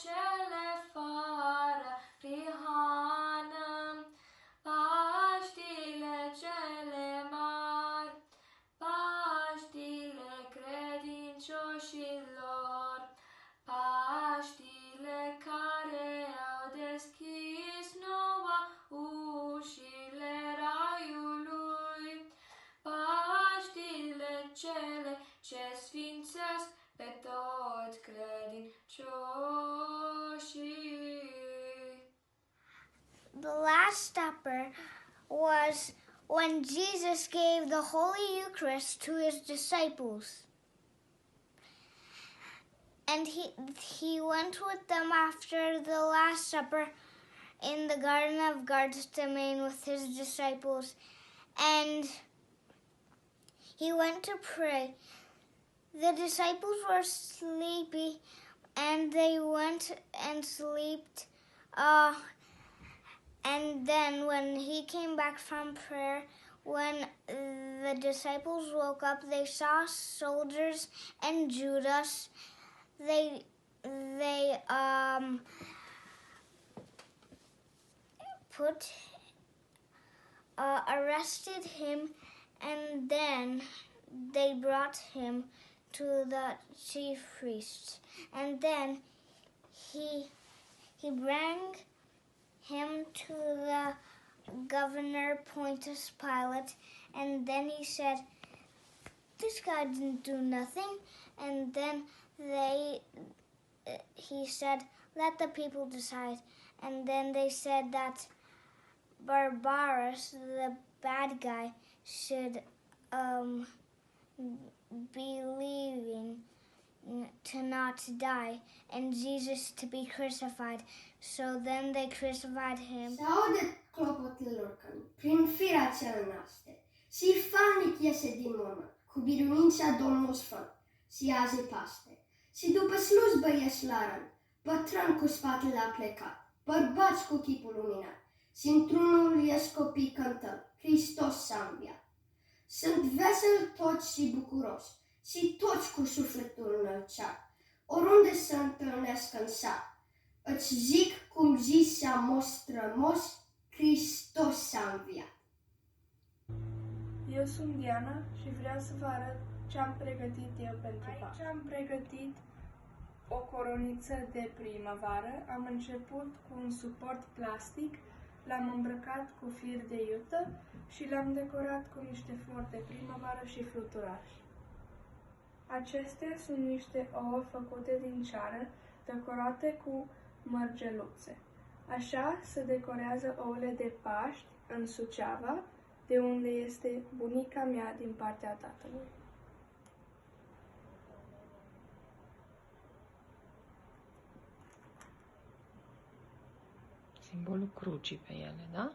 cele fără prihană, Paștile cele mari, Paștile credincioșilor, Paștile care au deschis nouă ușile raiului, Paștile cele ce sfințesc pe toți credincioșii. The Last Supper was when Jesus gave the Holy Eucharist to his disciples. And he went with them after the Last Supper in the Garden of Gethsemane with his disciples. And he went to pray. The disciples were sleepy and they went and slept. And then when he came back from prayer, when the disciples woke up, they saw soldiers and Judas. They arrested him, and then they brought him to the chief priests. And then he brought him to the governor Pontius Pilate, and then he said, "This guy didn't do nothing." And then he said, "Let the people decide." And then they said that Barabbas, the bad guy, should be leaving to not die, and Jesus to be crucified. So then they crucified him. Se aude clopotul lor prin firea cel naște, și falnic iese din mormânt, cu biruința Domnul Sfânt, și azi Paște. Și după slujbă ieși la rând, bătrân cu spatele aplecat, bărbați cu chipul luminat, și într-unul ieși copii cântând, Hristos s-a înviat. Sunt vesel toți și bucuroși, și toți cu sufletul înălțat, oriunde se întâlnesc în sat. Îți zic cum zisea Moș strămoș, Hristos s-a înviat. Eu sunt Diana și vreau să vă arăt ce am pregătit eu pentru Paște. Aici am pregătit o coroniță de primăvară. Am început cu un suport plastic, l-am îmbrăcat cu fir de iută și l-am decorat cu niște flori de primăvară și fluturași. Acestea sunt niște ouă făcute din ceară, decorate cu mărgeluțe. Așa se decorează ouăle de Paști în Suceava, de unde este bunica mea din partea tatălui. Simbolul crucii pe ele, da? Da.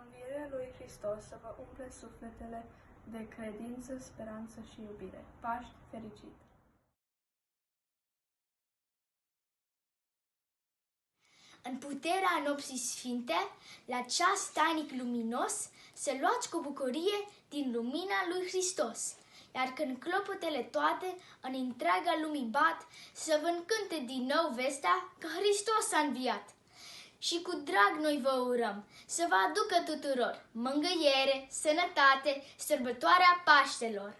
Învierea lui Hristos să vă umple sufletele de credință, speranță și iubire. Paști fericit! În puterea nopții sfinte, la ceas tainic luminos, să luați cu bucurie din lumina lui Hristos. Iar când clopotele toate în întreaga lumii bat, să vă încânte din nou vestea că Hristos a înviat. Și cu drag noi vă urăm să vă aducă tuturor mângâiere, sănătate, sărbătoarea Paștelor.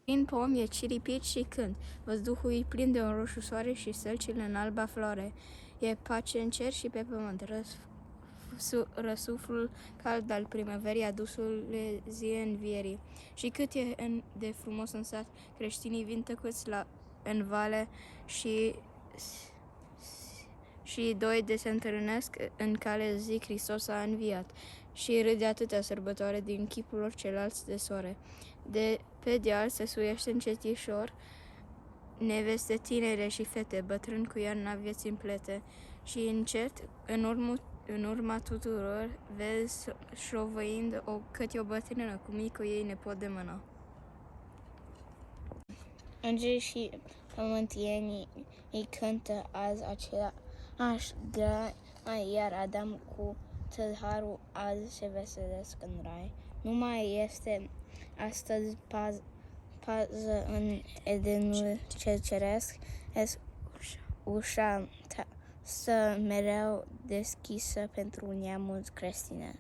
Prin pom e ciripit și cânt, văzduhul e plin de un roșu soare și sălcile în alba floare. E pace în cer și pe pământ, răsuflul cald al primăverii, adusule zi învierii. Și cât e de frumos în sat, creștinii vin tăcuți în vale și doi de se întâlnesc în cale, zic, Hristos a înviat. Și râde atâtea sărbătoare din chipul lor celalți de soare. De pe deal se suiește încetișor neveste tinere și fete, bătrâni cu iarna vieții împlete. Și încet, în urma tuturor, vezi șovăind câte o bătrână cu micul ei nepot de mână. Îngerii și pământienii îi cântă azi Aș da, iar Adam cu tâlharul azi se veselesc în rai. Nu mai este astăzi pază în Edenul cel ceresc, ușa stă mereu deschisă pentru neamul creștinesc.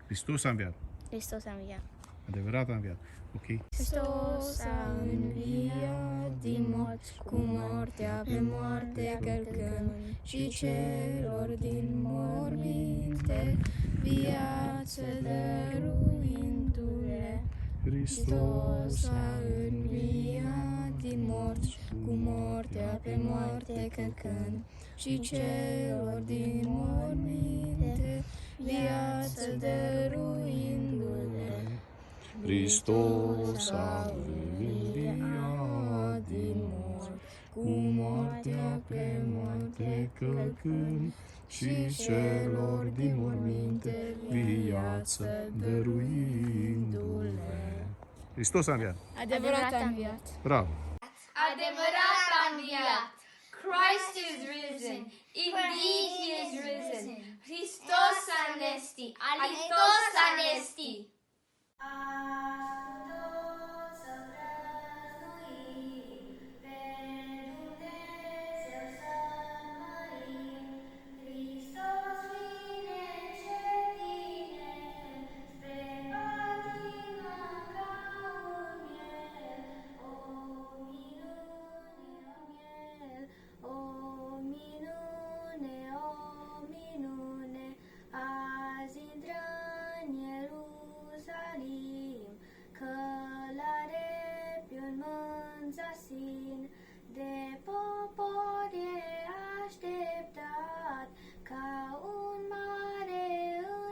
Hristos a înviat. Hristos a înviat. Adevărat a înviat. Ok. Hristos a înviat din morți, cu moartea pe moarte călcând, și celor din morminte viață dăruindu-le. Hristos a înviat din morți, cu moartea pe moarte călcând, și celor din morminte viață dăruindu-le. Hristos a înviat din morți, cu moartea pe moarte călcând, și celor din morminte viață dăruindu-le. Hristos a înviat. Adevărat a înviat. Bravo! Adevărat a înviat. Christ is risen. Indeed he is risen. Hristos anesti. Hristos anesti. Să prăznuim, pe Dumnezeu să mărim. Hristos vine încetine, spre patimă ca un miel. O minune, o minune, o minune, azi intră în Ierusalim, călare pe-un mânzasin, de popor e așteptat, ca un mare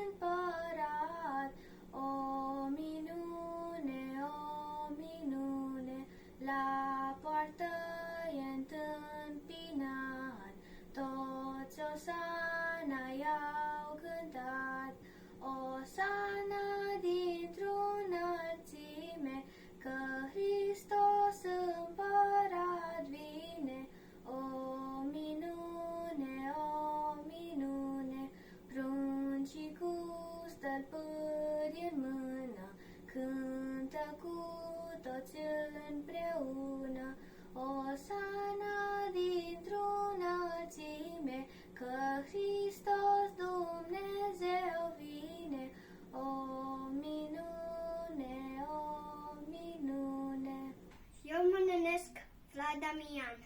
împărat. O minune, la poartă e întâmpinat, toți osana i-au cântat. Osana dintr-o înălțime, că Hristos împărat vine. O minune, pruncii cu stălpâri în mână, cântă cu toți împreună. Osana dintr-o înălțime, că Hristos Dumnezeu vine. O minune. Eu mă numesc Vlad Damian.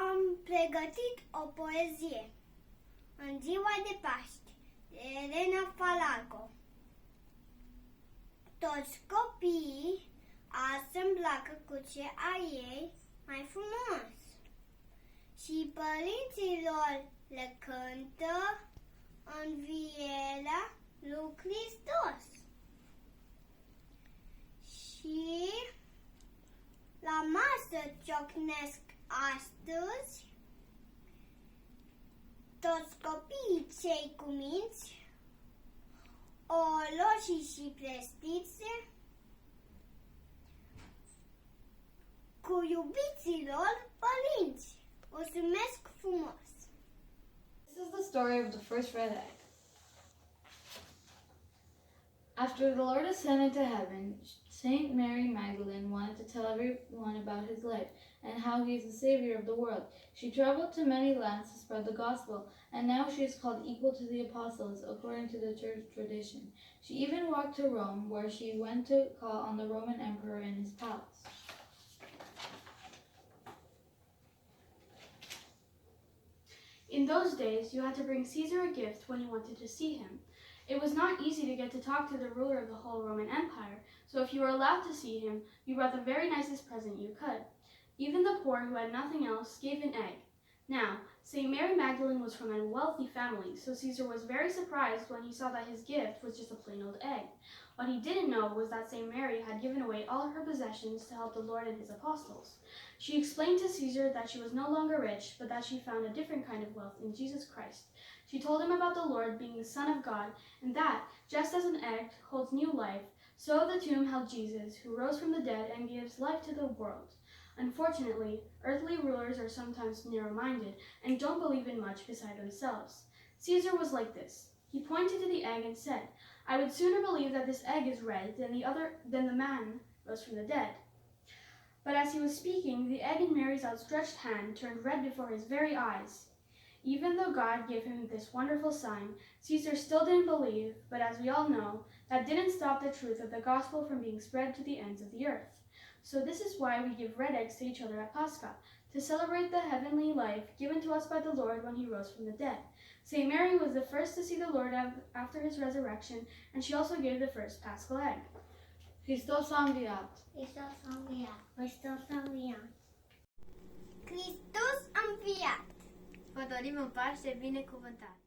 Am pregătit o poezie în ziua de Paști, de Elena Falago. Toți copiii azi se îmbracă cu ce ai ei mai frumos, și părinților le cântă învierea lui Hristos. Și la masă ciocnesc astăzi toți copiii cei cuminți, oloșii și prestițe, cu iubiților părinți. O sumesc frumos! This is the story of the first red egg. After the Lord ascended to heaven, Saint Mary Magdalene wanted to tell everyone about his life and how he is the Savior of the world. She traveled to many lands to spread the gospel, and now she is called equal to the apostles according to the church tradition. She even walked to Rome, where she went to call on the Roman emperor in his palace. In those days, you had to bring Caesar a gift when you wanted to see him. It was not easy to get to talk to the ruler of the whole Roman Empire, so if you were allowed to see him, you brought the very nicest present you could. Even the poor who had nothing else gave an egg. Now, St. Mary Magdalene was from a wealthy family, so Caesar was very surprised when he saw that his gift was just a plain old egg. What he didn't know was that St. Mary had given away all her possessions to help the Lord and his apostles. She explained to Caesar that she was no longer rich, but that she found a different kind of wealth in Jesus Christ. She told him about the Lord being the Son of God, and that, just as an egg holds new life, so the tomb held Jesus, who rose from the dead and gives life to the world. Unfortunately, earthly rulers are sometimes narrow-minded and don't believe in much beside themselves. Caesar was like this. He pointed to the egg and said, "I would sooner believe that this egg is red than the man rose from the dead." But as he was speaking, the egg in Mary's outstretched hand turned red before his very eyes. Even though God gave him this wonderful sign, Caesar still didn't believe, but as we all know, that didn't stop the truth of the gospel from being spread to the ends of the earth. So this is why we give red eggs to each other at Pascha, to celebrate the heavenly life given to us by the Lord when he rose from the dead. St. Mary was the first to see the Lord after his resurrection, and she also gave the first paschal egg. Hristos a înviat! Hristos a înviat! Hristos a înviat! Hristos a înviat! Vă dorim un Paște binecuvântat!